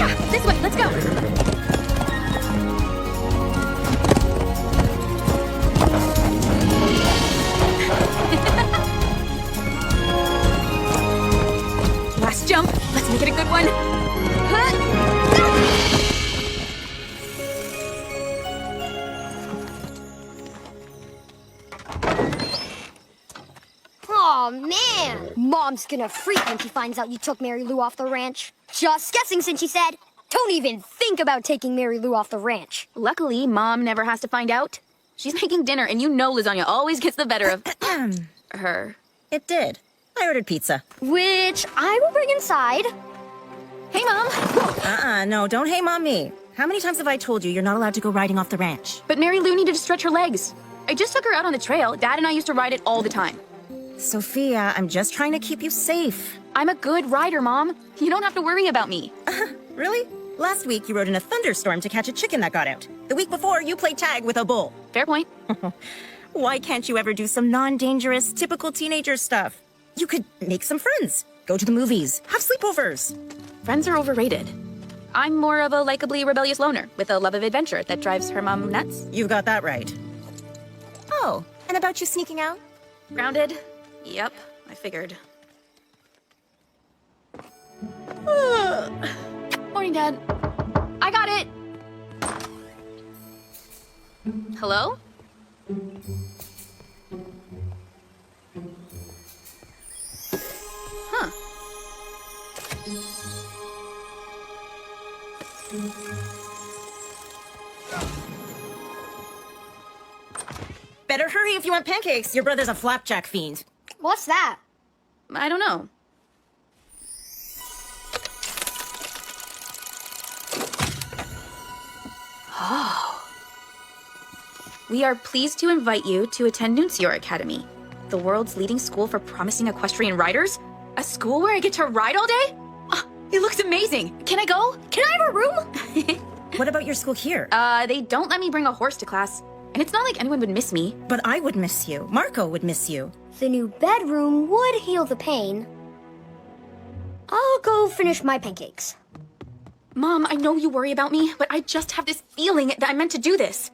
Yeah, this way, let's go. Last jump. Let's make it a good one. Aw, man. Mom's gonna freak when she finds out you took Mary Lou off the ranch. Just guessing, since she said, don't even think about taking Mary Lou off the ranch. Luckily, Mom never has to find out. She's making dinner, and you know lasagna always gets the better of her. It did. I ordered pizza. Which I will bring inside. Hey, Mom. No, don't hey Mom me. How many times have I told you you're not allowed to go riding off the ranch? But Mary Lou needed to stretch her legs. I just took her out on the trail. Dad and I used to ride it all the time. Sophia, I'm just trying to keep you safe. I'm a good rider, Mom. You don't have to worry about me. Really? Last week you rode in a thunderstorm to catch a chicken that got out. The week before you played tag with a bull. Fair point. Why can't you ever do some non-dangerous, typical teenager stuff? You could make some friends, go to the movies, have sleepovers. Friends are overrated. I'm more of a likably rebellious loner with a love of adventure that drives her mom nuts. You got that right. Oh, and about you sneaking out? Grounded? Yep, I figured. Morning, Dad. I got it! Hello? Huh. Better hurry if you want pancakes. Your brother's a flapjack fiend. What's that? I don't know. Oh. We are pleased to invite you to attend Nuncio Academy, the world's leading school for promising equestrian riders. A school where I get to ride all day? Oh, it looks amazing. Can I go? Can I have a room? What about your school here? They don't let me bring a horse to class. And it's not like anyone would miss me. But I would miss you. Marco would miss you. The new bedroom would heal the pain. I'll go finish my pancakes. Mom, I know you worry about me, but I just have this feeling that I'm meant to do this.